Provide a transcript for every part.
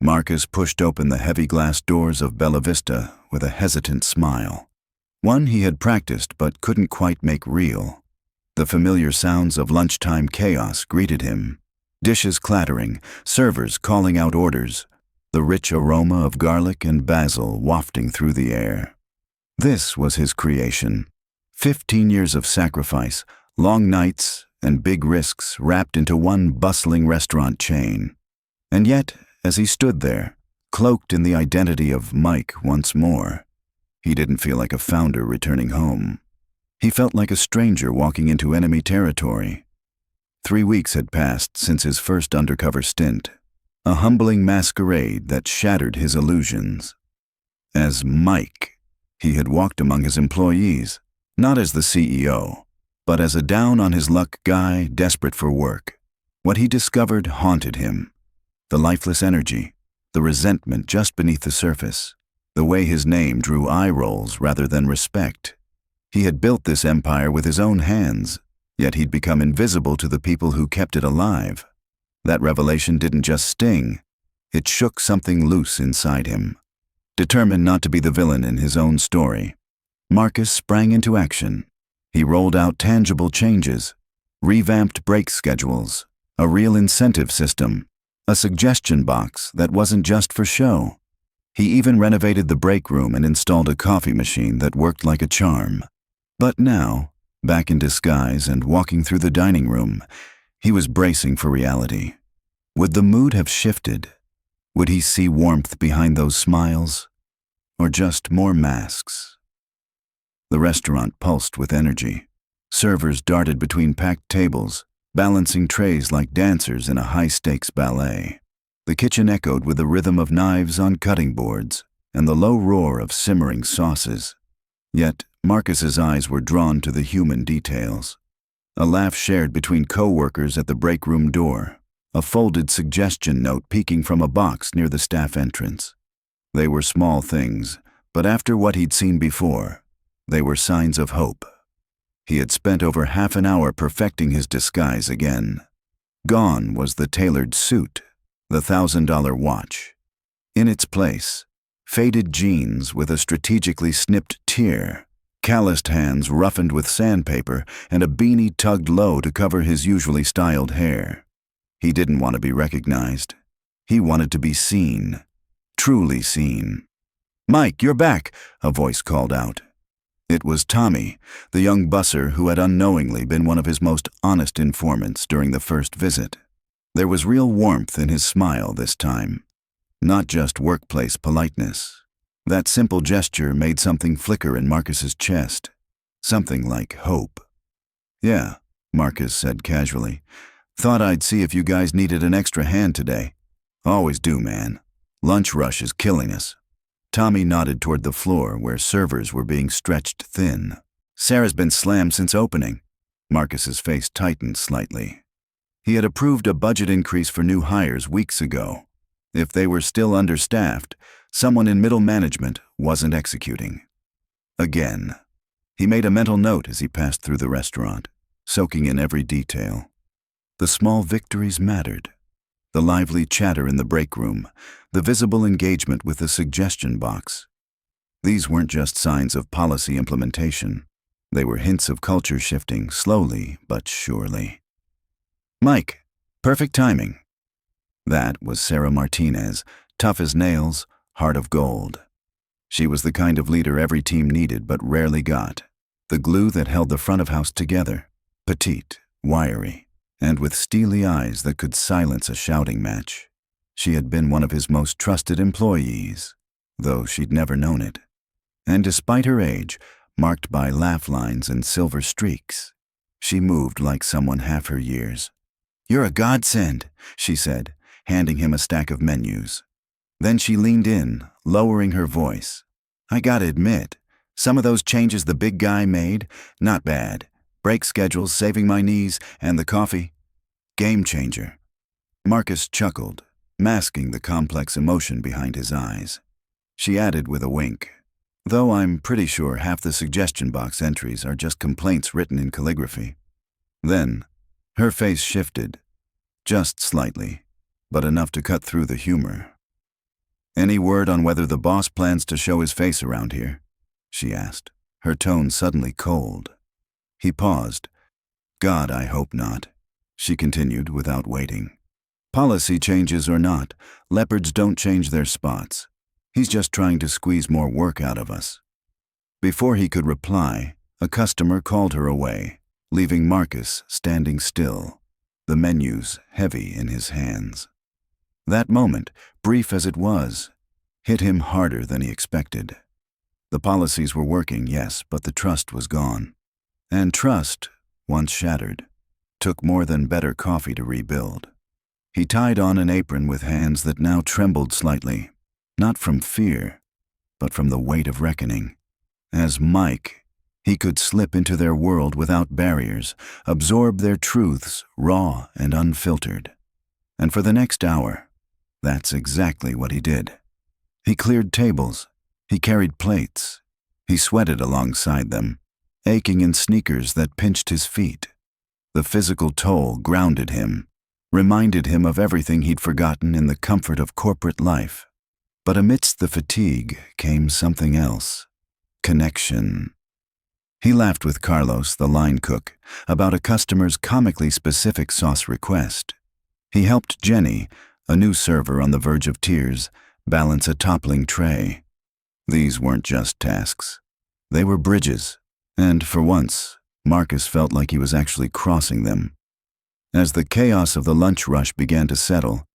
Marcus pushed open the heavy glass doors of Bella Vista with a hesitant smile. One he had practiced but couldn't quite make real. The familiar sounds of lunchtime chaos greeted him. Dishes clattering, servers calling out orders, the rich aroma of garlic and basil wafting through the air. This was his creation. 15 years of sacrifice, long nights, and big risks wrapped into one bustling restaurant chain. And yet, as he stood there, cloaked in the identity of Mike once more, he didn't feel like a founder returning home. He felt like a stranger walking into enemy territory. 3 weeks had passed since his first undercover stint, a humbling masquerade that shattered his illusions. As Mike, he had walked among his employees, not as the CEO, but as a down-on-his-luck guy desperate for work. What he discovered haunted him. The lifeless energy, the resentment just beneath the surface, the way his name drew eye rolls rather than respect. He had built this empire with his own hands, yet he'd become invisible to the people who kept it alive. That revelation didn't just sting, it shook something loose inside him. Determined not to be the villain in his own story, Marcus sprang into action. He rolled out tangible changes, revamped break schedules, a real incentive system, a suggestion box that wasn't just for show. He even renovated the break room and installed a coffee machine that worked like a charm. But now, back in disguise and walking through the dining room, he was bracing for reality. Would the mood have shifted? Would he see warmth behind those smiles? Or just more masks? The restaurant pulsed with energy. Servers darted between packed tables, balancing trays like dancers in a high-stakes ballet. The kitchen echoed with the rhythm of knives on cutting boards and the low roar of simmering sauces. Yet, Marcus's eyes were drawn to the human details. A laugh shared between co-workers at the break room door, a folded suggestion note peeking from a box near the staff entrance. They were small things, but after what he'd seen before, they were signs of hope. He had spent over half an hour perfecting his disguise again. Gone was the tailored suit, the $1,000 watch. In its place, faded jeans with a strategically snipped tear, calloused hands roughened with sandpaper, and a beanie tugged low to cover his usually styled hair. He didn't want to be recognized. He wanted to be seen, truly seen. "Mike, you're back," a voice called out. It was Tommy, the young busser who had unknowingly been one of his most honest informants during the first visit. There was real warmth in his smile this time, not just workplace politeness. That simple gesture made something flicker in Marcus's chest, something like hope. "Yeah," Marcus said casually. "Thought I'd see if you guys needed an extra hand today. Always do, man. Lunch rush is killing us." Tommy nodded toward the floor where servers were being stretched thin. "Sarah's been slammed since opening." Marcus's face tightened slightly. He had approved a budget increase for new hires weeks ago. If they were still understaffed, someone in middle management wasn't executing. Again. He made a mental note as he passed through the restaurant, soaking in every detail. The small victories mattered. The lively chatter in the break room, the visible engagement with the suggestion box. These weren't just signs of policy implementation. They were hints of culture shifting slowly but surely. "Mike, perfect timing." That was Sarah Martinez, tough as nails, heart of gold. She was the kind of leader every team needed but rarely got. The glue that held the front of house together, petite, wiry, and with steely eyes that could silence a shouting match. She had been one of his most trusted employees, though she'd never known it. And despite her age, marked by laugh lines and silver streaks, she moved like someone half her years. "You're a godsend," she said, handing him a stack of menus. Then she leaned in, lowering her voice. "I gotta admit, some of those changes the big guy made, not bad. Break schedules, saving my knees, and the coffee. Game changer." Marcus chuckled, masking the complex emotion behind his eyes. She added with a wink, "Though I'm pretty sure half the suggestion box entries are just complaints written in calligraphy." Then, her face shifted, just slightly, but enough to cut through the humor. "Any word on whether the boss plans to show his face around here?" she asked, her tone suddenly cold. He paused. "God, I hope not," she continued without waiting. "Policy changes or not, leopards don't change their spots. He's just trying to squeeze more work out of us." Before he could reply, a customer called her away, leaving Marcus standing still, the menus heavy in his hands. That moment, brief as it was, hit him harder than he expected. The policies were working, yes, but the trust was gone. And trust, once shattered, took more than better coffee to rebuild. He tied on an apron with hands that now trembled slightly, not from fear, but from the weight of reckoning. As Mike, he could slip into their world without barriers, absorb their truths raw and unfiltered. And for the next hour, that's exactly what he did. He cleared tables, he carried plates, he sweated alongside them, aching in sneakers that pinched his feet. The physical toll grounded him, reminded him of everything he'd forgotten in the comfort of corporate life. But amidst the fatigue came something else. Connection. He laughed with Carlos, the line cook, about a customer's comically specific sauce request. He helped Jenny, a new server on the verge of tears, balance a toppling tray. These weren't just tasks. They were bridges, and for once, Marcus felt like he was actually crossing them. As the chaos of the lunch rush began to settle,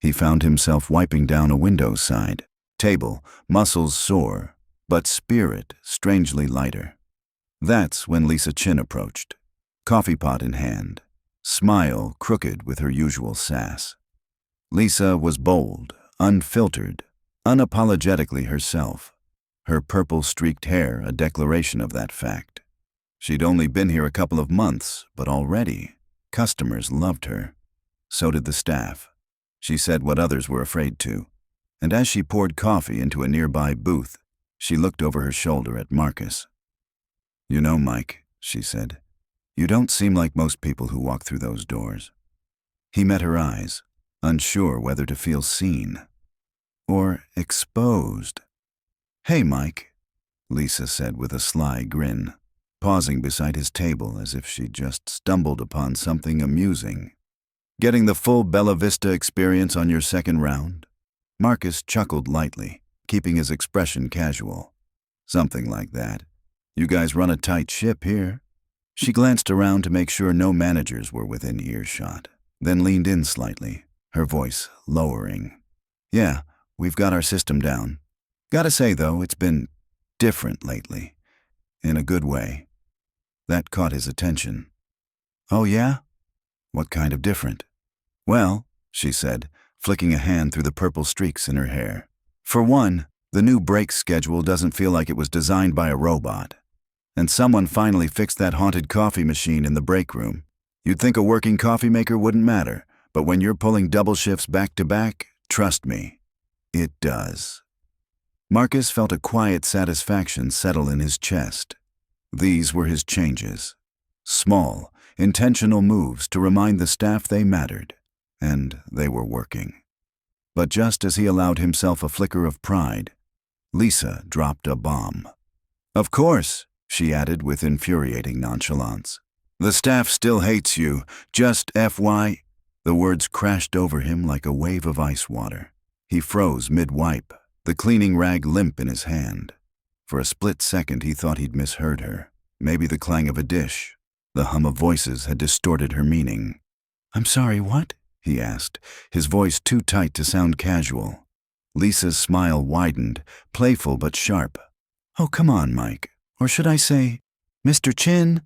he found himself wiping down a window's side, table, muscles sore, but spirit strangely lighter. That's when Lisa Chin approached, coffee pot in hand, smile crooked with her usual sass. Lisa was bold, unfiltered, unapologetically herself, her purple-streaked hair a declaration of that fact. She'd only been here a couple of months, but already, customers loved her. So did the staff. She said what others were afraid to, and as she poured coffee into a nearby booth, she looked over her shoulder at Marcus. "You know, Mike," she said, "you don't seem like most people who walk through those doors." He met her eyes, unsure whether to feel seen or exposed. "Hey, Mike," Lisa said with a sly grin, pausing beside his table as if she'd just stumbled upon something amusing. "Getting the full Bella Vista experience on your second round?" Marcus chuckled lightly, keeping his expression casual. "Something like that. You guys run a tight ship here." She glanced around to make sure no managers were within earshot, then leaned in slightly, her voice lowering. "Yeah, we've got our system down. Gotta say, though, it's been different lately. In a good way." That caught his attention. "Oh, yeah? What kind of different?" "Well," she said, flicking a hand through the purple streaks in her hair. "For one, the new break schedule doesn't feel like it was designed by a robot. And someone finally fixed that haunted coffee machine in the break room. You'd think a working coffee maker wouldn't matter, but when you're pulling double shifts back to back, trust me, it does." Marcus felt a quiet satisfaction settle in his chest. These were his changes. Small, intentional moves to remind the staff they mattered, and they were working. But just as he allowed himself a flicker of pride, Lisa dropped a bomb. "Of course," she added with infuriating nonchalance. "The staff still hates you, just FY." The words crashed over him like a wave of ice water. He froze mid-wipe, the cleaning rag limp in his hand. For a split second he thought he'd misheard her. Maybe the clang of a dish, the hum of voices had distorted her meaning. "I'm sorry, what?" he asked, his voice too tight to sound casual. Lisa's smile widened, playful but sharp. "Oh, come on, Mike. Or should I say, Mr. Chin?"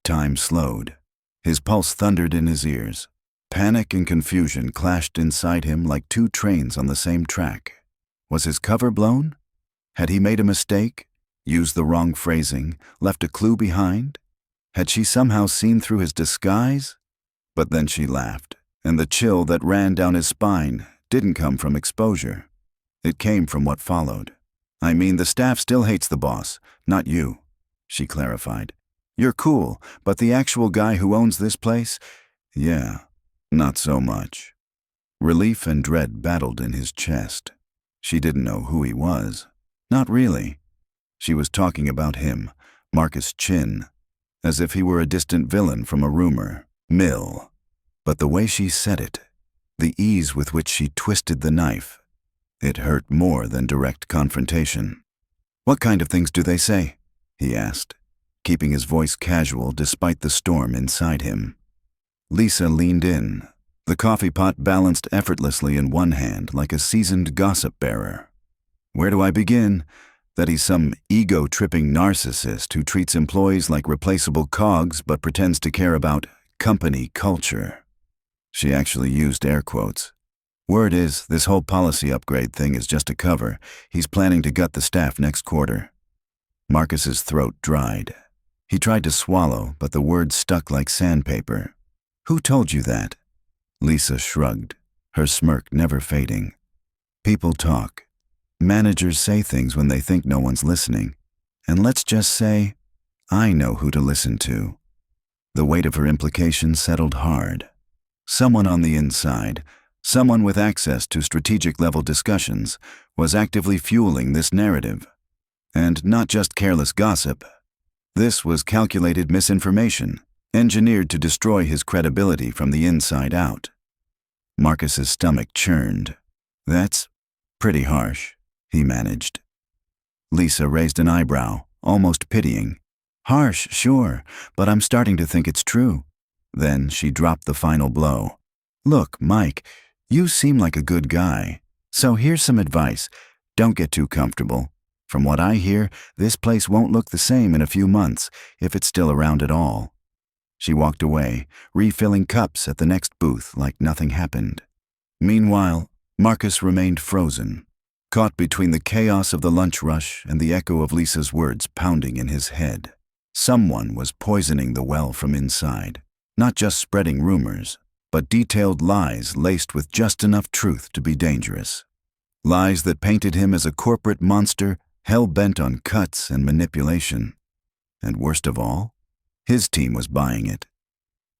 Time slowed. His pulse thundered in his ears. Panic and confusion clashed inside him like two trains on the same track. Was his cover blown? Had he made a mistake, used the wrong phrasing, left a clue behind? Had she somehow seen through his disguise? But then she laughed, and the chill that ran down his spine didn't come from exposure. It came from what followed. "I mean, the staff still hates the boss, not you," she clarified. "You're cool, but the actual guy who owns this place? Yeah, not so much." Relief and dread battled in his chest. She didn't know who he was. Not really. She was talking about him, Marcus Chin, as if he were a distant villain from a rumor mill. But the way she said it, the ease with which she twisted the knife, it hurt more than direct confrontation. "What kind of things do they say?" he asked, keeping his voice casual despite the storm inside him. Lisa leaned in, the coffee pot balanced effortlessly in one hand like a seasoned gossip bearer. "Where do I begin? That he's some ego-tripping narcissist who treats employees like replaceable cogs but pretends to care about company culture." She actually used air quotes. "Word is, this whole policy upgrade thing is just a cover. He's planning to gut the staff next quarter." Marcus's throat dried. He tried to swallow, but the words stuck like sandpaper. "Who told you that?" Lisa shrugged, her smirk never fading. "People talk. Managers say things when they think no one's listening. And let's just say, I know who to listen to." The weight of her implication settled hard. Someone on the inside, someone with access to strategic-level discussions, was actively fueling this narrative. And not just careless gossip. This was calculated misinformation, engineered to destroy his credibility from the inside out. Marcus's stomach churned. "That's pretty harsh," he managed. Lisa raised an eyebrow, almost pitying. "Harsh, sure, but I'm starting to think it's true." Then she dropped the final blow. "Look, Mike, you seem like a good guy. So here's some advice. Don't get too comfortable. From what I hear, this place won't look the same in a few months, if it's still around at all." She walked away, refilling cups at the next booth like nothing happened. Meanwhile, Marcus remained frozen, caught between the chaos of the lunch rush and the echo of Lisa's words pounding in his head. Someone was poisoning the well from inside, not just spreading rumors, but detailed lies laced with just enough truth to be dangerous. Lies that painted him as a corporate monster hell-bent on cuts and manipulation. And worst of all, his team was buying it.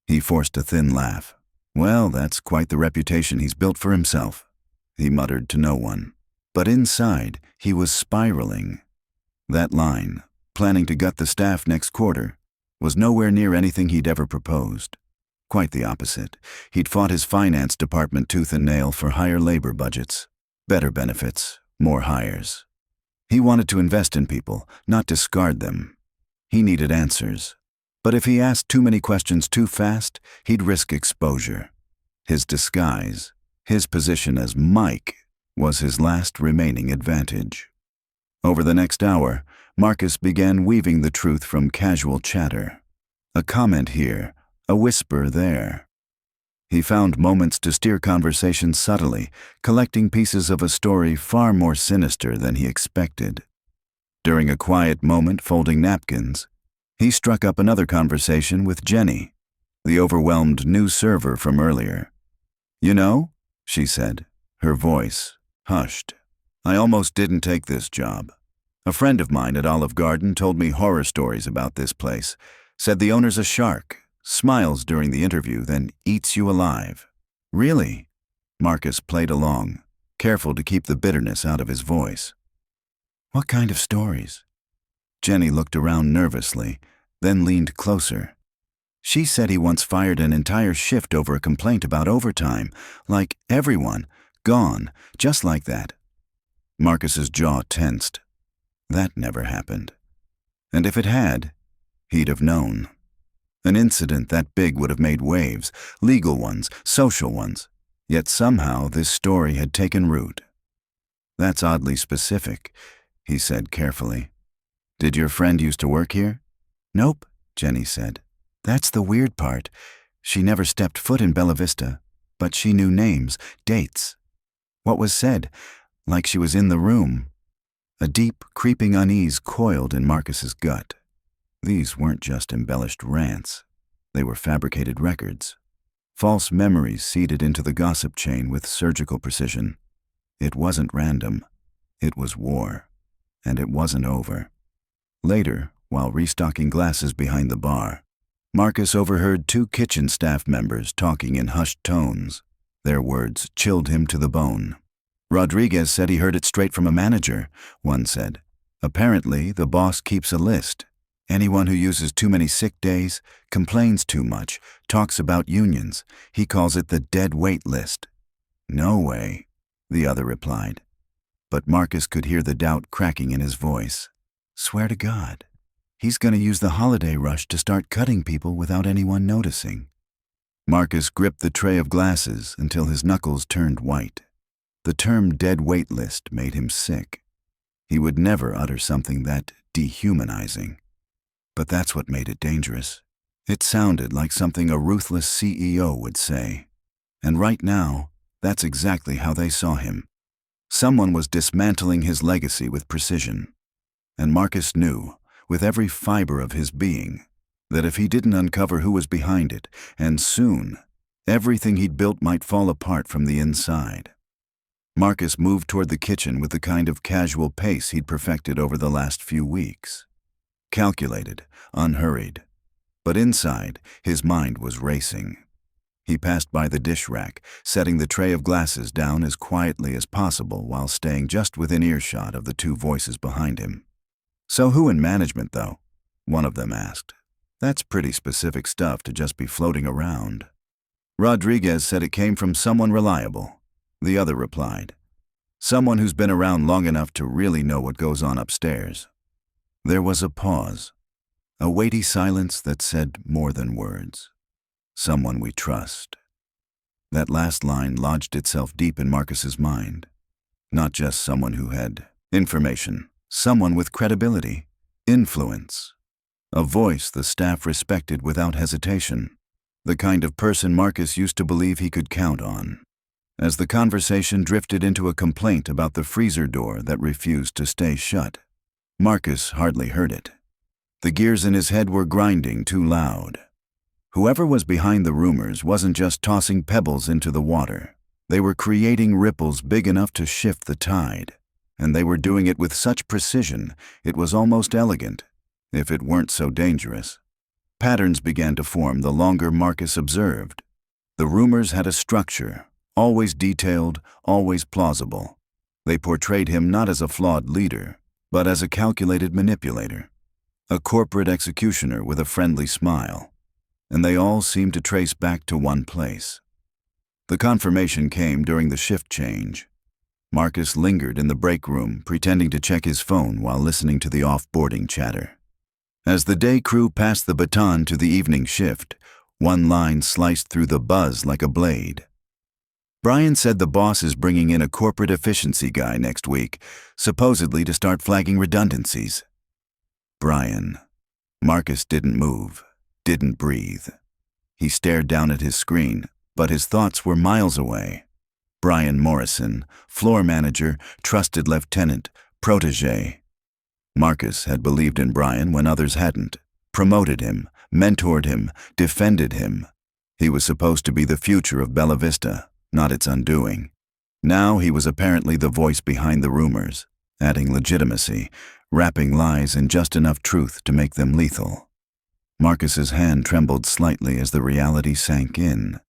He forced a thin laugh. "Well, that's quite the reputation he's built for himself," he muttered to no one. But inside, he was spiraling. That line, planning to gut the staff next quarter, was nowhere near anything he'd ever proposed. Quite the opposite. He'd fought his finance department tooth and nail for higher labor budgets, better benefits, more hires. He wanted to invest in people, not discard them. He needed answers. But if he asked too many questions too fast, he'd risk exposure. His disguise, his position as Mike, was his last remaining advantage. Over the next hour, Marcus began weaving the truth from casual chatter. A comment here, a whisper there. He found moments to steer conversation subtly, collecting pieces of a story far more sinister than he expected. During a quiet moment folding napkins, he struck up another conversation with Jenny, the overwhelmed new server from earlier. "You know," she said, her voice hushed, "I almost didn't take this job. A friend of mine at Olive Garden told me horror stories about this place, said the owner's a shark, smiles during the interview, then eats you alive." "Really?" Marcus played along, careful to keep the bitterness out of his voice. "What kind of stories?" Jenny looked around nervously, then leaned closer. "She said he once fired an entire shift over a complaint about overtime, like everyone, gone, just like that." Marcus's jaw tensed. That never happened. And if it had, he'd have known. An incident that big would have made waves, legal ones, social ones. Yet somehow this story had taken root. "That's oddly specific," he said carefully. "Did your friend used to work here?" "Nope," Jenny said. "That's the weird part. She never stepped foot in Bella Vista, but she knew names, dates. What was said, like she was in the room." A deep, creeping unease coiled in Marcus's gut. These weren't just embellished rants. They were fabricated records. False memories seeded into the gossip chain with surgical precision. It wasn't random. It was war. And it wasn't over. Later, while restocking glasses behind the bar, Marcus overheard two kitchen staff members talking in hushed tones. Their words chilled him to the bone. Rodriguez said he heard it straight from a manager, one said. Apparently, the boss keeps a list. Anyone who uses too many sick days, complains too much, talks about unions. He calls it the dead weight list. No way, the other replied. But Marcus could hear the doubt cracking in his voice. Swear to God, he's going to use the holiday rush to start cutting people without anyone noticing. Marcus gripped the tray of glasses until his knuckles turned white. The term dead weight list made him sick. He would never utter something that dehumanizing. But that's what made it dangerous. It sounded like something a ruthless CEO would say. And right now, that's exactly how they saw him. Someone was dismantling his legacy with precision. And Marcus knew, with every fiber of his being, that if he didn't uncover who was behind it, and soon, everything he'd built might fall apart from the inside. Marcus moved toward the kitchen with the kind of casual pace he'd perfected over the last few weeks. Calculated, unhurried. But inside, his mind was racing. He passed by the dish rack, setting the tray of glasses down as quietly as possible while staying just within earshot of the two voices behind him. So who in management, though? One of them asked. That's pretty specific stuff to just be floating around. Rodriguez said it came from someone reliable. The other replied. Someone who's been around long enough to really know what goes on upstairs. There was a pause, a weighty silence that said more than words. Someone we trust. That last line lodged itself deep in Marcus's mind. Not just someone who had information, someone with credibility, influence. A voice the staff respected without hesitation. The kind of person Marcus used to believe he could count on. As the conversation drifted into a complaint about the freezer door that refused to stay shut, Marcus hardly heard it. The gears in his head were grinding too loud. Whoever was behind the rumors wasn't just tossing pebbles into the water. They were creating ripples big enough to shift the tide. And they were doing it with such precision, it was almost elegant, if it weren't so dangerous. Patterns began to form the longer Marcus observed. The rumors had a structure, always detailed, always plausible. They portrayed him not as a flawed leader, but as a calculated manipulator, a corporate executioner with a friendly smile. And they all seemed to trace back to one place. The confirmation came during the shift change. Marcus lingered in the break room, pretending to check his phone while listening to the off-boarding chatter. As the day crew passed the baton to the evening shift, one line sliced through the buzz like a blade. Brian said the boss is bringing in a corporate efficiency guy next week, supposedly to start flagging redundancies. Brian. Marcus didn't move, didn't breathe. He stared down at his screen, but his thoughts were miles away. Brian Morrison, floor manager, trusted lieutenant, protégé. Marcus had believed in Brian when others hadn't, promoted him, mentored him, defended him. He was supposed to be the future of Bella Vista, not its undoing. Now he was apparently the voice behind the rumors, adding legitimacy, wrapping lies in just enough truth to make them lethal. Marcus's hand trembled slightly as the reality sank in.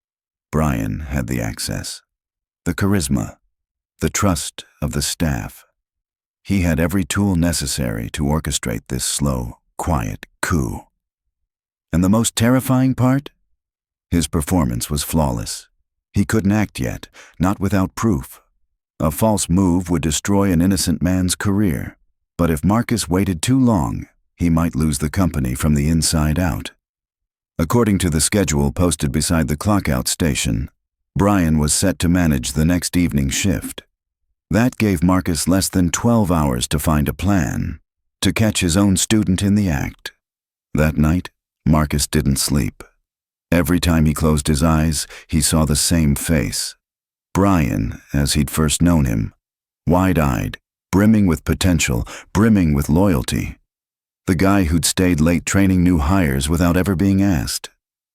Brian had the access, the charisma, the trust of the staff. He had every tool necessary to orchestrate this slow, quiet coup. And the most terrifying part? His performance was flawless. He couldn't act yet, not without proof. A false move would destroy an innocent man's career. But if Marcus waited too long, he might lose the company from the inside out. According to the schedule posted beside the clockout station, Brian was set to manage the next evening shift. That gave Marcus less than 12 hours to find a plan, to catch his own student in the act. That night, Marcus didn't sleep. Every time he closed his eyes, he saw the same face. Brian, as he'd first known him, wide-eyed, brimming with potential, brimming with loyalty. The guy who'd stayed late training new hires without ever being asked.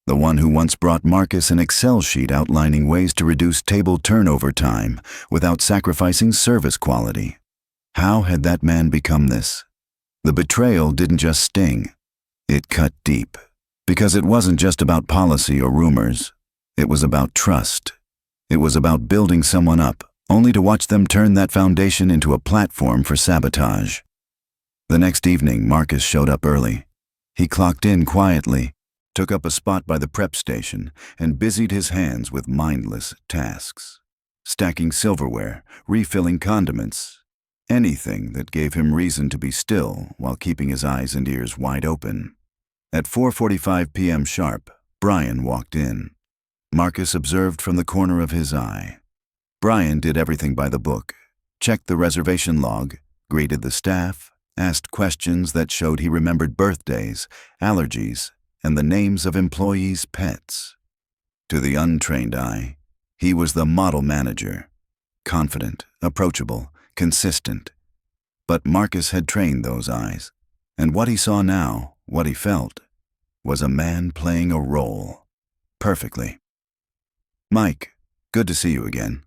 The one who once brought Marcus an Excel sheet outlining ways to reduce table turnover time without sacrificing service quality. How had that man become this? The betrayal didn't just sting. It cut deep. Because it wasn't just about policy or rumors. It was about trust. It was about building someone up, only to watch them turn that foundation into a platform for sabotage. The next evening, Marcus showed up early. He clocked in quietly, took up a spot by the prep station, and busied his hands with mindless tasks. Stacking silverware, refilling condiments, anything that gave him reason to be still while keeping his eyes and ears wide open. At 4:45 p.m. sharp, Brian walked in. Marcus observed from the corner of his eye. Brian did everything by the book, checked the reservation log, greeted the staff, asked questions that showed he remembered birthdays, allergies, and the names of employees' pets. To the untrained eye, he was the model manager, confident, approachable, consistent. But Marcus had trained those eyes, and what he saw now, what he felt, was a man playing a role perfectly. "Mike, good to see you again."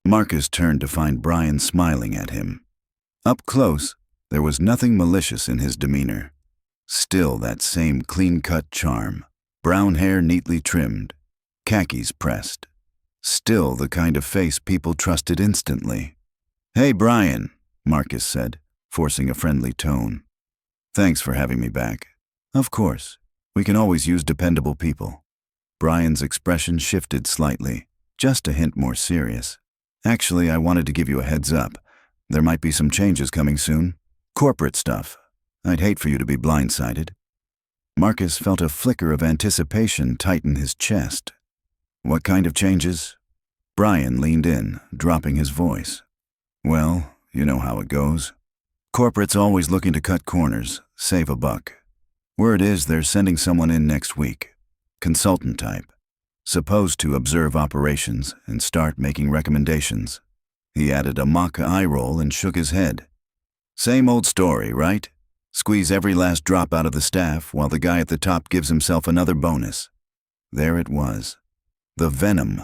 Marcus turned to find Brian smiling at him. Up close, there was nothing malicious in his demeanor. Still that same clean-cut charm, brown hair neatly trimmed, khakis pressed. Still the kind of face people trusted instantly. "Hey, Brian," Marcus said, forcing a friendly tone. "Thanks for having me back." "Of course. We can always use dependable people." Brian's expression shifted slightly, just a hint more serious. "Actually, I wanted to give you a heads up. There might be some changes coming soon. Corporate stuff. I'd hate for you to be blindsided." Marcus felt a flicker of anticipation tighten his chest. "What kind of changes?" Brian leaned in, dropping his voice. "Well, you know how it goes. Corporate's always looking to cut corners, save a buck. Word is they're sending someone in next week. Consultant type. Supposed to observe operations and start making recommendations." He added a mock eye roll and shook his head. "Same old story, right? Squeeze every last drop out of the staff while the guy at the top gives himself another bonus." There it was. The venom.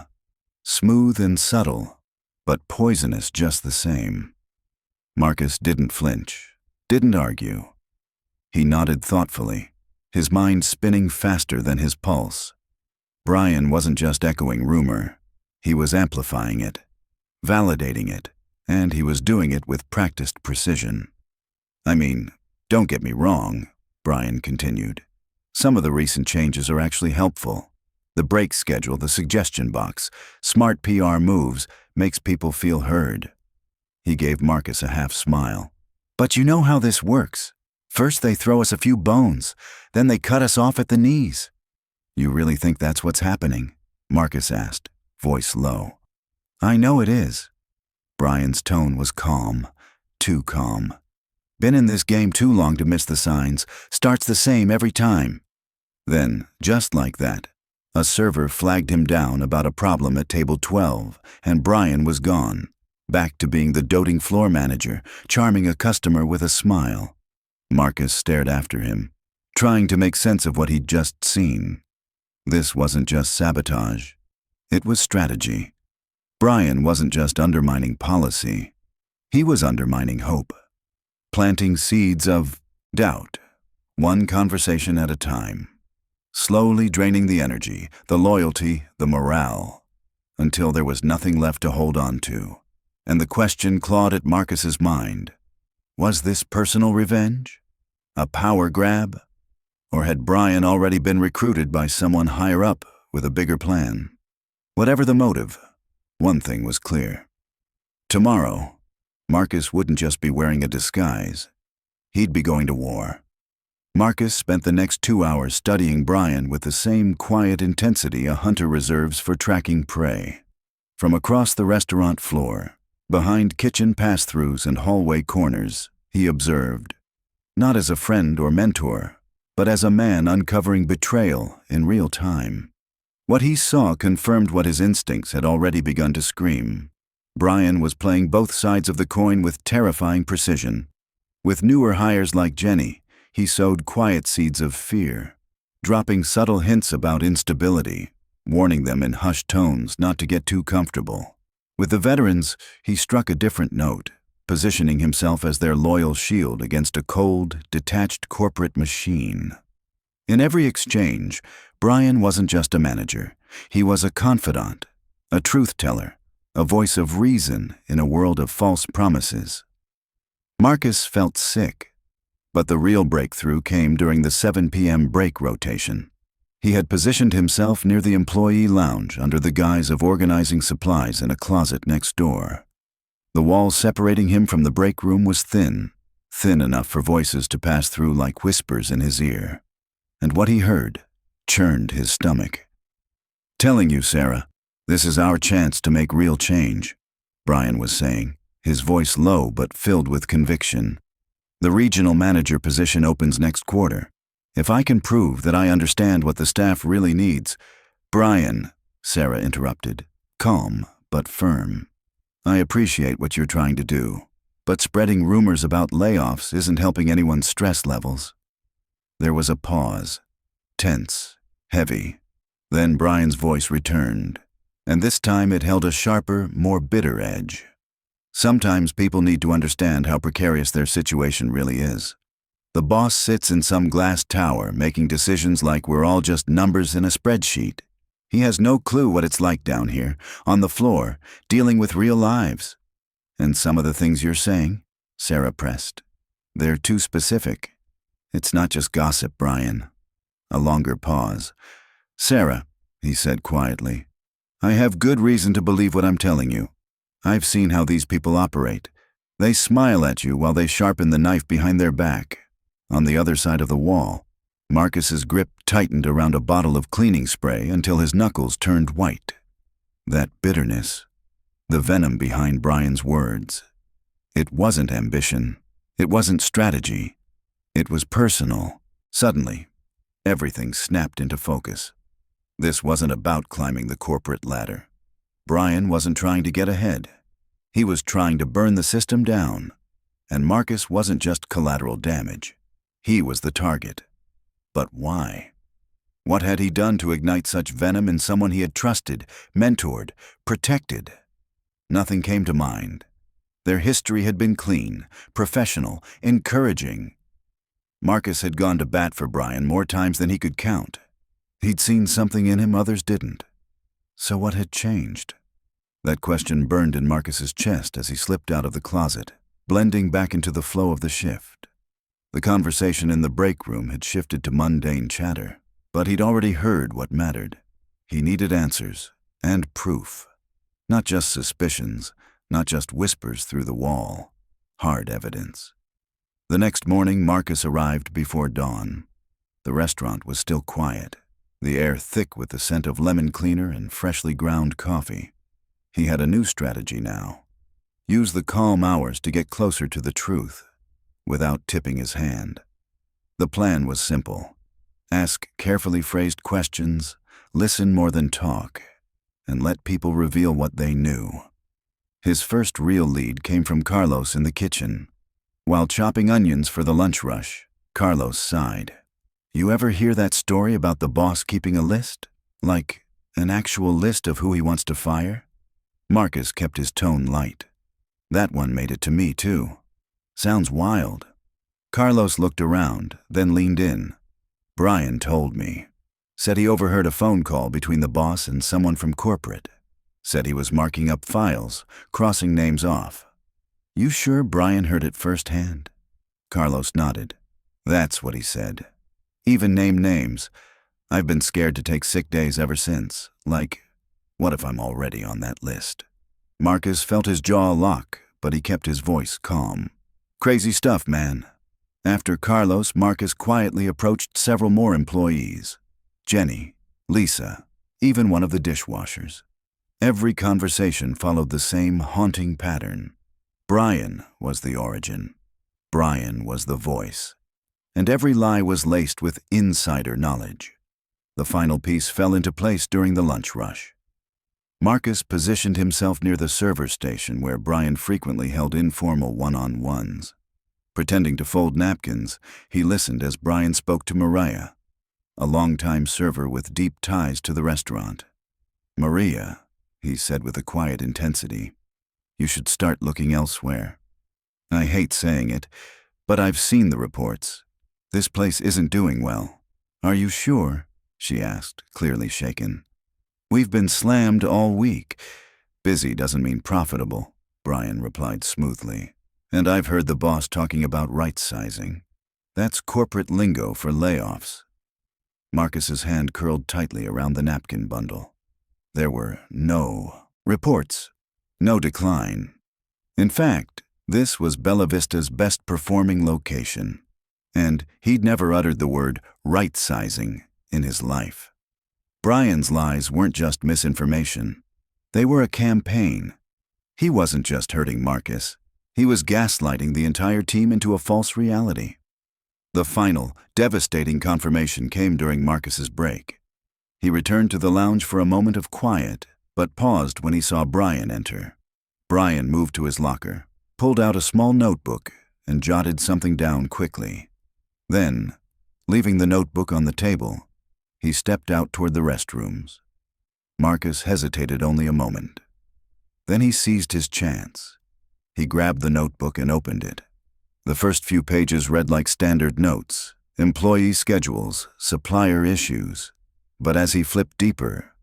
Smooth and subtle, but poisonous just the same. Marcus didn't flinch, didn't argue. He nodded thoughtfully, his mind spinning faster than his pulse. Brian wasn't just echoing rumor. He was amplifying it, validating it, and he was doing it with practiced precision. "I mean, don't get me wrong," Brian continued. "Some of the recent changes are actually helpful. The break schedule, the suggestion box, smart PR moves, makes people feel heard." He gave Marcus a half smile. "But you know how this works. First they throw us a few bones, then they cut us off at the knees." "You really think that's what's happening?" Marcus asked, voice low. "I know it is." Brian's tone was calm, too calm. "Been in this game too long to miss the signs. Starts the same every time." Then, just like that, a server flagged him down about a problem at table 12, and Brian was gone, back to being the doting floor manager, charming a customer with a smile. Marcus stared after him, trying to make sense of what he'd just seen. This wasn't just sabotage. It was strategy. Brian wasn't just undermining policy. He was undermining hope, planting seeds of doubt, one conversation at a time, slowly draining the energy, the loyalty, the morale, until there was nothing left to hold on to. And the question clawed at Marcus's mind. Was this personal revenge? A power grab? Or had Brian already been recruited by someone higher up with a bigger plan? Whatever the motive, one thing was clear. Tomorrow, Marcus wouldn't just be wearing a disguise. He'd be going to war. Marcus spent the next 2 hours studying Brian with the same quiet intensity a hunter reserves for tracking prey. From across the restaurant floor, behind kitchen pass-throughs and hallway corners, he observed, not as a friend or mentor, but as a man uncovering betrayal in real time. What he saw confirmed what his instincts had already begun to scream. Brian was playing both sides of the coin with terrifying precision. With newer hires like Jenny, he sowed quiet seeds of fear, dropping subtle hints about instability, warning them in hushed tones not to get too comfortable. With the veterans, he struck a different note, positioning himself as their loyal shield against a cold, detached corporate machine. In every exchange, Brian wasn't just a manager. He was a confidant, a truth-teller, a voice of reason in a world of false promises. Marcus felt sick, but the real breakthrough came during the 7 p.m. break rotation. He had positioned himself near the employee lounge under the guise of organizing supplies in a closet next door. The wall separating him from the break room was thin enough for voices to pass through like whispers in his ear. And what he heard churned his stomach. "Telling you, Sarah, this is our chance to make real change," Brian was saying, his voice low but filled with conviction. "The regional manager position opens next quarter. If I can prove that I understand what the staff really needs—" "Brian," Sarah interrupted, calm but firm. "I appreciate what you're trying to do, but spreading rumors about layoffs isn't helping anyone's stress levels." There was a pause, tense, heavy. Then Brian's voice returned, and this time it held a sharper, more bitter edge. "Sometimes people need to understand how precarious their situation really is. The boss sits in some glass tower making decisions like we're all just numbers in a spreadsheet. He has no clue what it's like down here, on the floor, dealing with real lives." "And some of the things you're saying," Sarah pressed, "they're too specific. It's not just gossip, Brian." A longer pause. "Sarah," he said quietly, "I have good reason to believe what I'm telling you. I've seen how these people operate. They smile at you while they sharpen the knife behind their back." On the other side of the wall, Marcus's grip tightened around a bottle of cleaning spray until his knuckles turned white. That bitterness, the venom behind Brian's words. It wasn't ambition. It wasn't strategy. It was personal. Suddenly, everything snapped into focus. This wasn't about climbing the corporate ladder. Brian wasn't trying to get ahead. He was trying to burn the system down. And Marcus wasn't just collateral damage. He was the target. But why? What had he done to ignite such venom in someone he had trusted, mentored, protected? Nothing came to mind. Their history had been clean, professional, encouraging. Marcus had gone to bat for Brian more times than he could count. He'd seen something in him others didn't. So what had changed? That question burned in Marcus's chest as he slipped out of the closet, blending back into the flow of the shift. The conversation in the break room had shifted to mundane chatter, but he'd already heard what mattered. He needed answers and proof. Not just suspicions, not just whispers through the wall. Hard evidence. The next morning, Marcus arrived before dawn. The restaurant was still quiet, the air thick with the scent of lemon cleaner and freshly ground coffee. He had a new strategy now. Use the calm hours to get closer to the truth, without tipping his hand. The plan was simple. Ask carefully phrased questions, listen more than talk, and let people reveal what they knew. His first real lead came from Carlos in the kitchen. While chopping onions for the lunch rush, Carlos sighed. "You ever hear that story about the boss keeping a list? Like an actual list of who he wants to fire?" Marcus kept his tone light. "That one made it to me, too. Sounds wild." Carlos looked around, then leaned in. "Brian told me. Said he overheard a phone call between the boss and someone from corporate. Said he was marking up files, crossing names off. You sure Brian heard it firsthand?" Carlos nodded. "That's what he said. Even named names. I've been scared to take sick days ever since. Like, what if I'm already on that list?" Marcus felt his jaw lock, but he kept his voice calm. "Crazy stuff, man." After Carlos, Marcus quietly approached several more employees. Jenny, Lisa, even one of the dishwashers. Every conversation followed the same haunting pattern. Brian was the origin. Brian was the voice. And every lie was laced with insider knowledge. The final piece fell into place during the lunch rush. Marcus positioned himself near the server station where Brian frequently held informal one-on-ones. Pretending to fold napkins, he listened as Brian spoke to Maria, a longtime server with deep ties to the restaurant. "Maria," he said with a quiet intensity, "you should start looking elsewhere. I hate saying it, but I've seen the reports. This place isn't doing well." "Are you sure?" she asked, clearly shaken. "We've been slammed all week. Busy doesn't mean profitable, Brian replied smoothly. And I've heard the boss talking about right-sizing. That's corporate lingo for layoffs. Marcus's hand curled tightly around the napkin bundle. There were no reports, no decline. In fact, this was Bella Vista's best-performing location, and he'd never uttered the word right-sizing in his life. Brian's lies weren't just misinformation. They were a campaign. He wasn't just hurting Marcus. He was gaslighting the entire team into a false reality. The final, devastating confirmation came during Marcus's break. He returned to the lounge for a moment of quiet, but paused when he saw Brian enter. Brian moved to his locker, pulled out a small notebook, and jotted something down quickly. Then, leaving the notebook on the table, he stepped out toward the restrooms. Marcus hesitated only a moment. Then he seized his chance. He grabbed the notebook and opened it. The first few pages read like standard notes, employee schedules, supplier issues. But as he flipped deeper,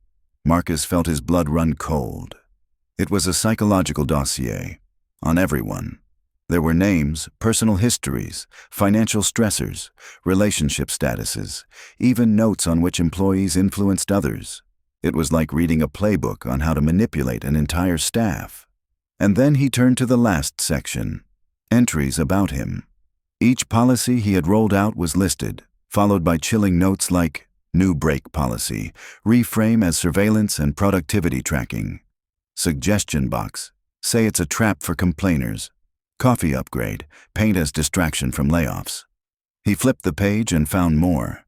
Marcus felt his blood run cold. It was a psychological dossier on everyone. There were names, personal histories, financial stressors, relationship statuses, even notes on which employees influenced others. It was like reading a playbook on how to manipulate an entire staff. And then he turned to the last section, entries about him. Each policy he had rolled out was listed, followed by chilling notes like new break policy, reframe as surveillance and productivity tracking. Suggestion box, say it's a trap for complainers. Coffee upgrade, paint as distraction from layoffs. He flipped the page and found more.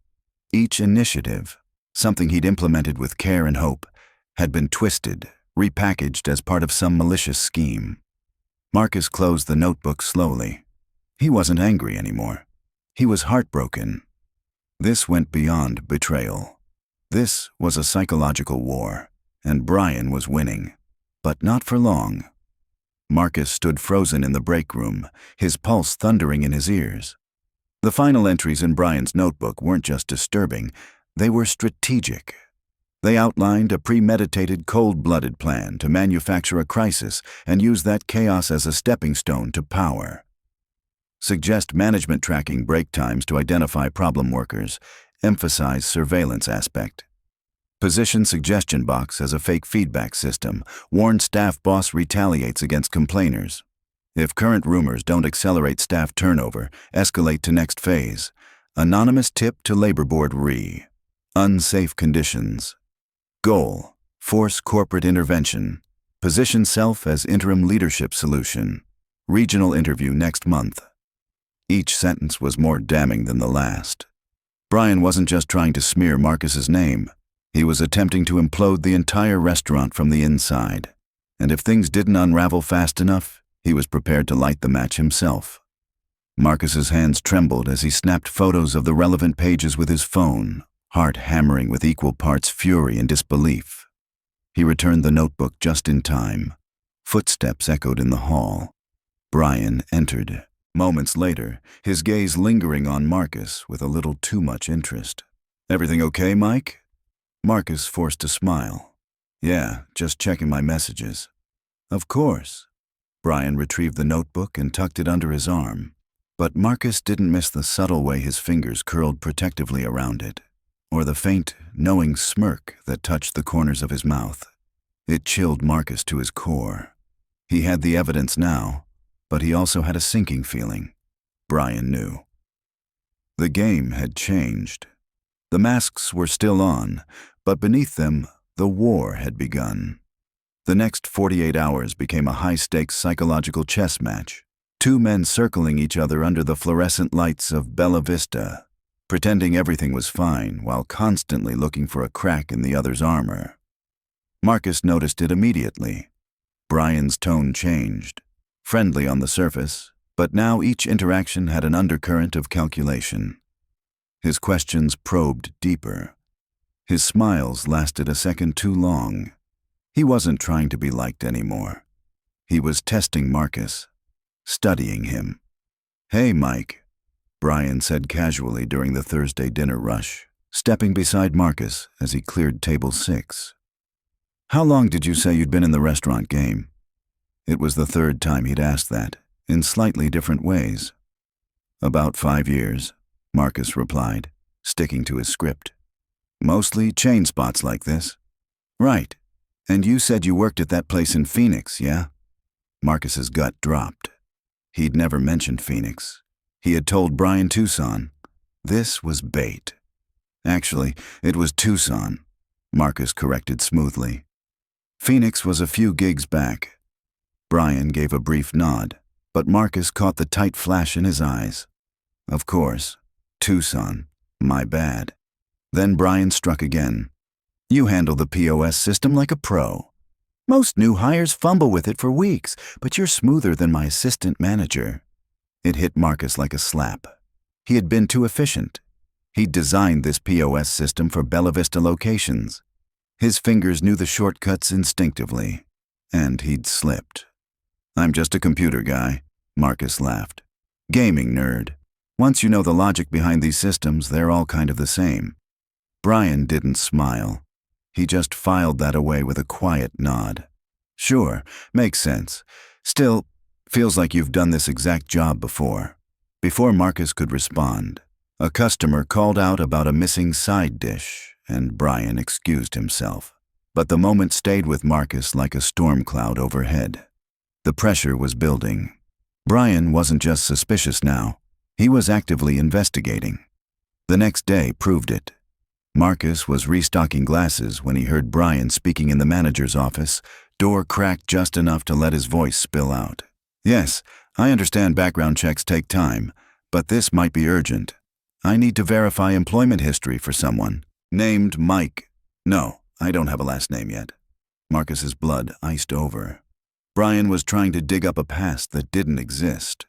Each initiative, something he'd implemented with care and hope, had been twisted, repackaged as part of some malicious scheme. Marcus closed the notebook slowly. He wasn't angry anymore. He was heartbroken. This went beyond betrayal. This was a psychological war, and Brian was winning. But not for long. Marcus stood frozen in the break room, his pulse thundering in his ears. The final entries in Brian's notebook weren't just disturbing, they were strategic. They outlined a premeditated, cold-blooded plan to manufacture a crisis and use that chaos as a stepping stone to power. Suggest management tracking break times to identify problem workers. Emphasize surveillance aspect. Position suggestion box as a fake feedback system. Warn staff boss retaliates against complainers. If current rumors don't accelerate staff turnover, escalate to next phase. Anonymous tip to labor board re. Unsafe conditions. Goal: force corporate intervention. Position self as interim leadership solution. Regional interview next month. Each sentence was more damning than the last. Brian wasn't just trying to smear Marcus's name. He was attempting to implode the entire restaurant from the inside. And if things didn't unravel fast enough, he was prepared to light the match himself. Marcus's hands trembled as he snapped photos of the relevant pages with his phone, heart hammering with equal parts fury and disbelief. He returned the notebook just in time. Footsteps echoed in the hall. Brian entered. Moments later, his gaze lingering on Marcus with a little too much interest. "Everything okay, Mike?" Marcus forced a smile. "Yeah, just checking my messages." "Of course." Brian retrieved the notebook and tucked it under his arm. But Marcus didn't miss the subtle way his fingers curled protectively around it, or the faint, knowing smirk that touched the corners of his mouth. It chilled Marcus to his core. He had the evidence now, but he also had a sinking feeling. Brian knew. The game had changed. The masks were still on, but beneath them, the war had begun. The next 48 hours became a high-stakes psychological chess match. Two men circling each other under the fluorescent lights of Bella Vista, pretending everything was fine while constantly looking for a crack in the other's armor. Marcus noticed it immediately. Brian's tone changed. Friendly on the surface, but now each interaction had an undercurrent of calculation. His questions probed deeper. His smiles lasted a second too long. He wasn't trying to be liked anymore. He was testing Marcus, studying him. "Hey, Mike," Brian said casually during the Thursday dinner rush, stepping beside Marcus as he cleared table 6. How long did you say you'd been in the restaurant game? It was the third time he'd asked that, in slightly different ways. About 5 years, Marcus replied, sticking to his script. Mostly chain spots like this. Right. And you said you worked at that place in Phoenix, yeah? Marcus's gut dropped. He'd never mentioned Phoenix. He had told Brian Tucson. This was bait. Actually, it was Tucson, Marcus corrected smoothly. Phoenix was a few gigs back. Brian gave a brief nod, but Marcus caught the tight flash in his eyes. Of course, Tucson. My bad. Then Brian struck again. You handle the POS system like a pro. Most new hires fumble with it for weeks, but you're smoother than my assistant manager. It hit Marcus like a slap. He had been too efficient. He'd designed this POS system for Bella Vista locations. His fingers knew the shortcuts instinctively, and he'd slipped. I'm just a computer guy, Marcus laughed. Gaming nerd. Once you know the logic behind these systems, they're all kind of the same. Brian didn't smile. He just filed that away with a quiet nod. Sure, makes sense. Still, feels like you've done this exact job before. Before Marcus could respond, a customer called out about a missing side dish, and Brian excused himself. But the moment stayed with Marcus like a storm cloud overhead. The pressure was building. Brian wasn't just suspicious now. He was actively investigating. The next day proved it. Marcus was restocking glasses when he heard Brian speaking in the manager's office, door cracked just enough to let his voice spill out. Yes, I understand background checks take time, but this might be urgent. I need to verify employment history for someone. Named Mike. No, I don't have a last name yet. Marcus's blood iced over. Brian was trying to dig up a past that didn't exist.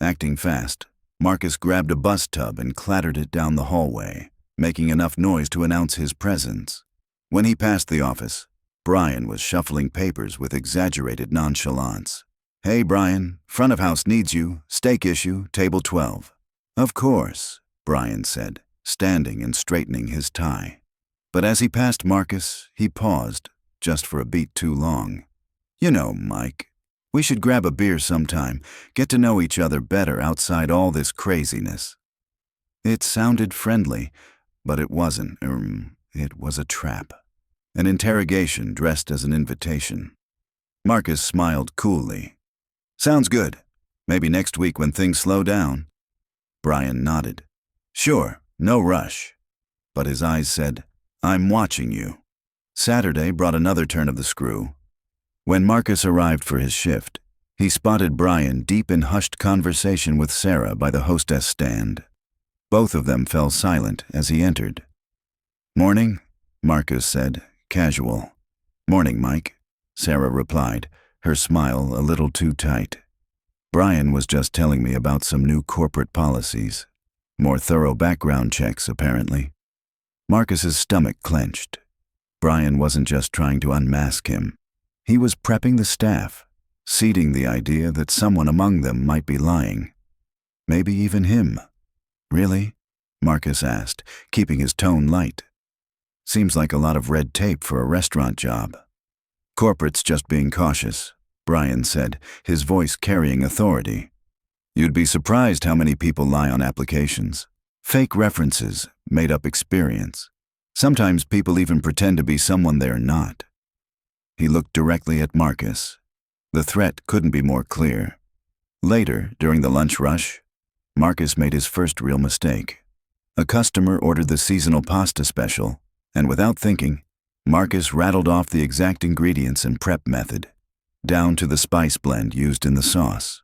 Acting fast, Marcus grabbed a bus tub and clattered it down the hallway, making enough noise to announce his presence. When he passed the office, Brian was shuffling papers with exaggerated nonchalance. Hey, Brian, front of house needs you, steak issue, table 12. Of course, Brian said, standing and straightening his tie. But as he passed Marcus, he paused, just for a beat too long. You know, Mike, we should grab a beer sometime, get to know each other better outside all this craziness. It sounded friendly, but it wasn't. It was a trap. An interrogation dressed as an invitation. Marcus smiled coolly. Sounds good. Maybe next week when things slow down. Brian nodded. Sure, no rush. But his eyes said, I'm watching you. Saturday brought another turn of the screw. When Marcus arrived for his shift, he spotted Brian deep in hushed conversation with Sarah by the hostess stand. Both of them fell silent as he entered. Morning, Marcus said, casual. Morning, Mike, Sarah replied, her smile a little too tight. Brian was just telling me about some new corporate policies. More thorough background checks, apparently. Marcus's stomach clenched. Brian wasn't just trying to unmask him. He was prepping the staff, seeding the idea that someone among them might be lying. Maybe even him. Really? Marcus asked, keeping his tone light. Seems like a lot of red tape for a restaurant job. Corporate's just being cautious, Brian said, his voice carrying authority. You'd be surprised how many people lie on applications. Fake references, made up experience. Sometimes people even pretend to be someone they're not. He looked directly at Marcus. The threat couldn't be more clear. Later, during the lunch rush, Marcus made his first real mistake. A customer ordered the seasonal pasta special, and without thinking, Marcus rattled off the exact ingredients and prep method, down to the spice blend used in the sauce.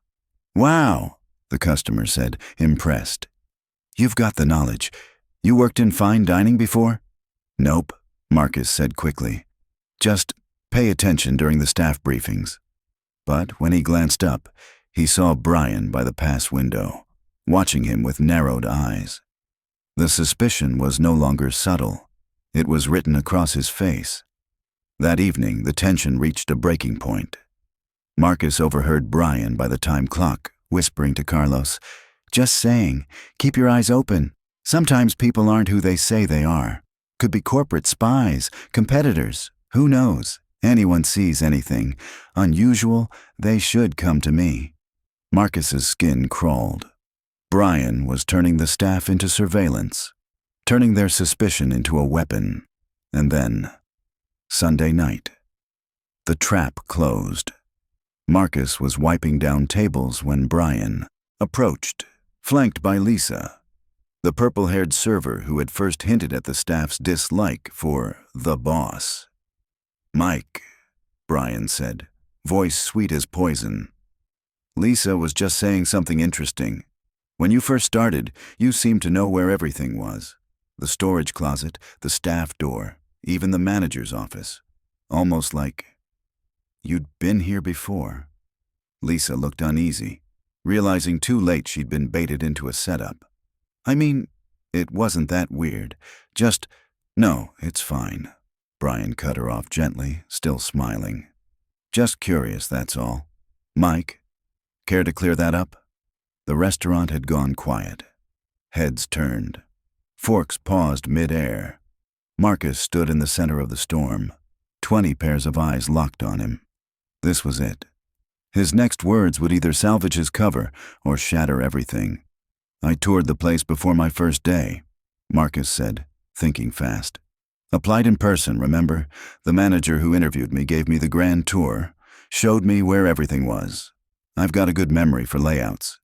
Wow, the customer said, impressed. You've got the knowledge. You worked in fine dining before? Nope, Marcus said quickly. Just pay attention during the staff briefings. But when he glanced up, he saw Brian by the pass window, watching him with narrowed eyes. The suspicion was no longer subtle. It was written across his face. That evening, the tension reached a breaking point. Marcus overheard Brian by the time clock, whispering to Carlos, just saying, keep your eyes open. Sometimes people aren't who they say they are. Could be corporate spies, competitors, who knows? Anyone sees anything unusual, they should come to me. Marcus's skin crawled. Brian was turning the staff into surveillance, turning their suspicion into a weapon. And then, Sunday night, the trap closed. Marcus was wiping down tables when Brian approached, flanked by Lisa, the purple-haired server who had first hinted at the staff's dislike for the boss. "Mike," Brian said, voice sweet as poison. "Lisa was just saying something interesting. When you first started, you seemed to know where everything was. The storage closet, the staff door, even the manager's office. Almost like you'd been here before." Lisa looked uneasy, realizing too late she'd been baited into a setup. "I mean, it wasn't that weird. Just, no, it's fine." Brian cut her off gently, still smiling. "Just curious, that's all. Mike, care to clear that up?" The restaurant had gone quiet. Heads turned. Forks paused mid-air. Marcus stood in the center of the storm. 20 pairs of eyes locked on him. This was it. His next words would either salvage his cover or shatter everything. "I toured the place before my first day," Marcus said, thinking fast. "Applied in person, remember? The manager who interviewed me gave me the grand tour, showed me where everything was. I've got a good memory for layouts."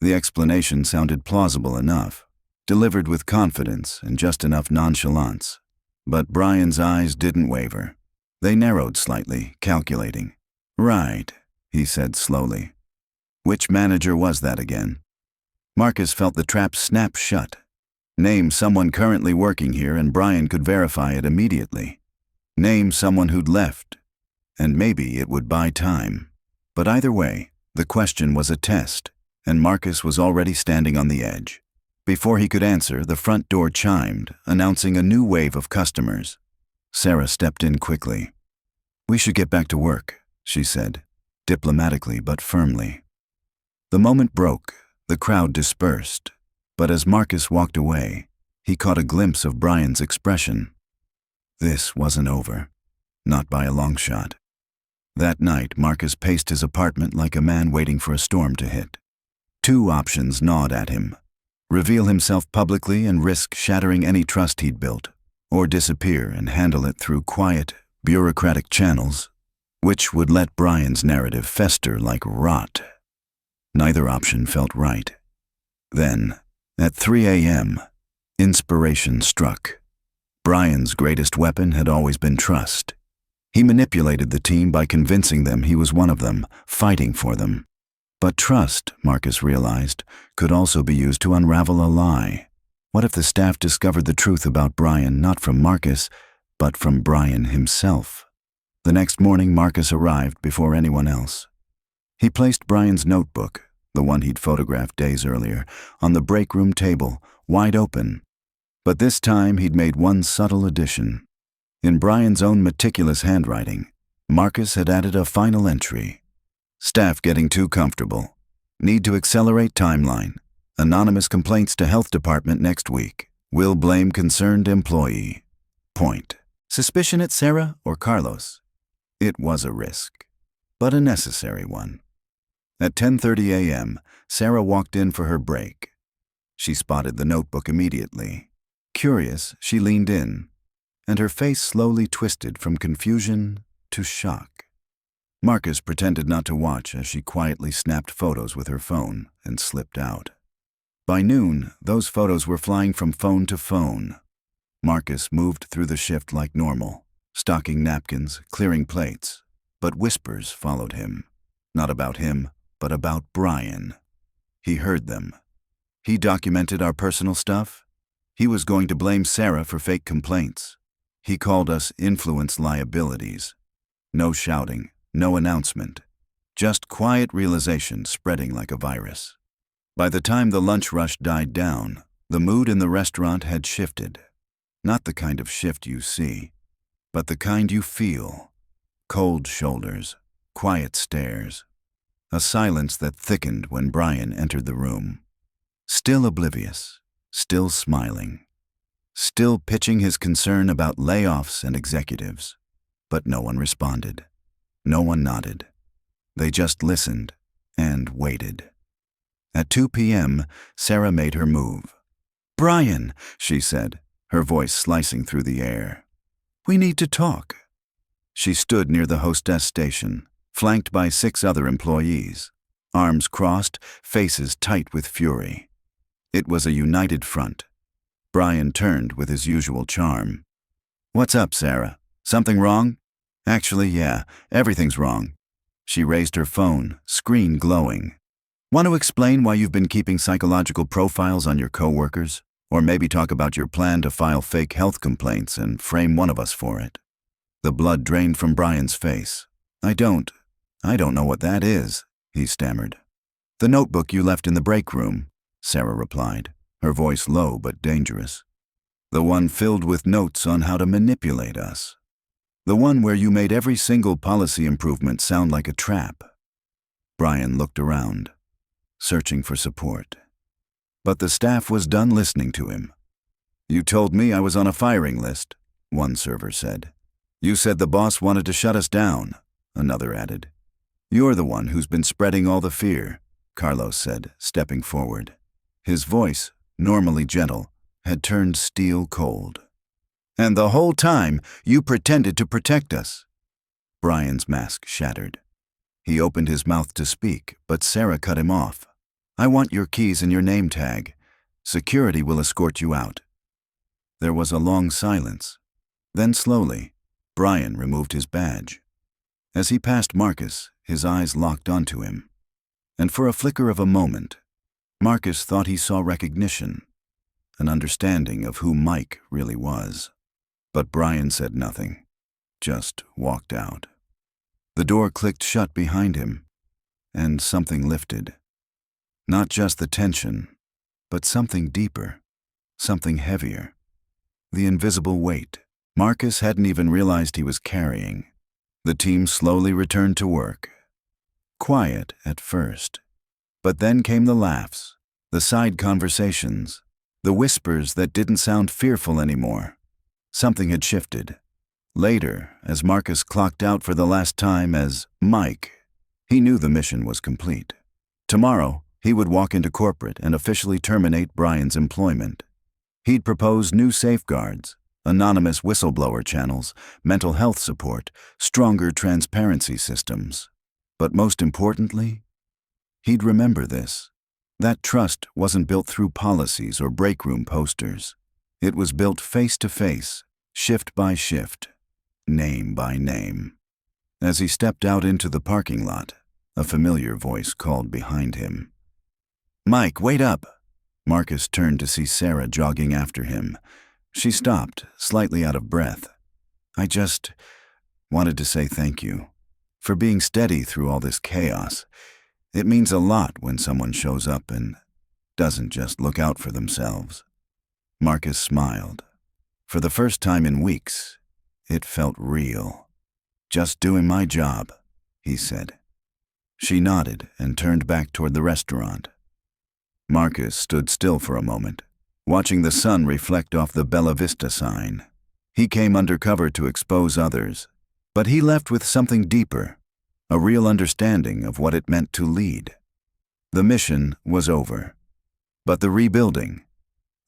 The explanation sounded plausible enough, delivered with confidence and just enough nonchalance. But Brian's eyes didn't waver. They narrowed slightly, calculating. "Right," he said slowly. "Which manager was that again?" Marcus felt the trap snap shut. Name someone currently working here and Brian could verify it immediately. Name someone who'd left, and maybe it would buy time. But either way, the question was a test, and Marcus was already standing on the edge. Before he could answer, the front door chimed, announcing a new wave of customers. Sarah stepped in quickly. "We should get back to work," she said, diplomatically but firmly. The moment broke, the crowd dispersed, but as Marcus walked away, he caught a glimpse of Brian's expression. This wasn't over, not by a long shot. That night, Marcus paced his apartment like a man waiting for a storm to hit. 2 options gnawed at him: reveal himself publicly and risk shattering any trust he'd built, or disappear and handle it through quiet, bureaucratic channels, which would let Brian's narrative fester like rot. Neither option felt right. Then, at 3 a.m., inspiration struck. Brian's greatest weapon had always been trust. He manipulated the team by convincing them he was one of them, fighting for them. But trust, Marcus realized, could also be used to unravel a lie. What if the staff discovered the truth about Brian not from Marcus, but from Brian himself? The next morning, Marcus arrived before anyone else. He placed Brian's notebook, the one he'd photographed days earlier, on the break room table, wide open. But this time he'd made one subtle addition. In Brian's own meticulous handwriting, Marcus had added a final entry. "Staff getting too comfortable. Need to accelerate timeline. Anonymous complaints to health department next week. Will blame concerned employee. Point. Suspicion at Sarah or Carlos?" It was a risk, but a necessary one. At 10:30 a.m., Sarah walked in for her break. She spotted the notebook immediately. Curious, she leaned in, and her face slowly twisted from confusion to shock. Marcus pretended not to watch as she quietly snapped photos with her phone and slipped out. By noon, those photos were flying from phone to phone. Marcus moved through the shift like normal, stocking napkins, clearing plates, but whispers followed him. Not about him, but about Brian. He heard them. He documented our personal stuff. He was going to blame Sarah for fake complaints. He called us influence liabilities. No shouting, no announcement. Just quiet realization spreading like a virus. By the time the lunch rush died down, the mood in the restaurant had shifted. Not the kind of shift you see, but the kind you feel. Cold shoulders, quiet stares. A silence that thickened when Brian entered the room. Still oblivious, still smiling, still pitching his concern about layoffs and executives. but no one responded. No one nodded. They just listened and waited. At 2 p.m., Sarah made her move. "Brian," she said, her voice slicing through the air. "We need to talk." She stood near the hostess station, flanked by 6 other employees, arms crossed, faces tight with fury. It was a united front. Brian turned with his usual charm. "What's up, Sarah? Something wrong?" "Actually, yeah, everything's wrong." She raised her phone, screen glowing. "Want to explain why you've been keeping psychological profiles on your coworkers? Or maybe talk about your plan to file fake health complaints and frame one of us for it?" The blood drained from Brian's face. I don't know what that is," he stammered. "The notebook you left in the break room," Sarah replied, her voice low but dangerous. "The one filled with notes on how to manipulate us. The one where you made every single policy improvement sound like a trap." Brian looked around, searching for support. But the staff was done listening to him. "You told me I was on a firing list," one server said. "You said the boss wanted to shut us down," another added. "You're the one who's been spreading all the fear," Carlos said, stepping forward. His voice, normally gentle, had turned steel cold. "And the whole time, you pretended to protect us." Brian's mask shattered. He opened his mouth to speak, but Sarah cut him off. "I want your keys and your name tag. Security will escort you out." There was a long silence. Then slowly, Brian removed his badge. As he passed Marcus, his eyes locked onto him. And for a flicker of a moment, Marcus thought he saw recognition, an understanding of who Mike really was. But Brian said nothing, just walked out. The door clicked shut behind him, and something lifted. Not just the tension, but something deeper, something heavier. The invisible weight Marcus hadn't even realized he was carrying. The team slowly returned to work. Quiet at first. But then came the laughs, the side conversations, the whispers that didn't sound fearful anymore. Something had shifted. Later, as Marcus clocked out for the last time as Mike, he knew the mission was complete. Tomorrow, he would walk into corporate and officially terminate Brian's employment. He'd propose new safeguards, anonymous whistleblower channels, mental health support, stronger transparency systems. But most importantly, he'd remember this. That trust wasn't built through policies or breakroom posters. It was built face to face, shift by shift, name by name. As he stepped out into the parking lot, a familiar voice called behind him. "Mike, wait up!" Marcus turned to see Sarah jogging after him. She stopped, slightly out of breath. "I just wanted to say thank you for being steady through all this chaos. It means a lot when someone shows up and doesn't just look out for themselves." Marcus smiled. For the first time in weeks, it felt real. "Just doing my job," he said. She nodded and turned back toward the restaurant. Marcus stood still for a moment, watching the sun reflect off the Bella Vista sign. He came undercover to expose others, but he left with something deeper, a real understanding of what it meant to lead. The mission was over, but the rebuilding,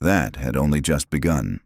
that had only just begun.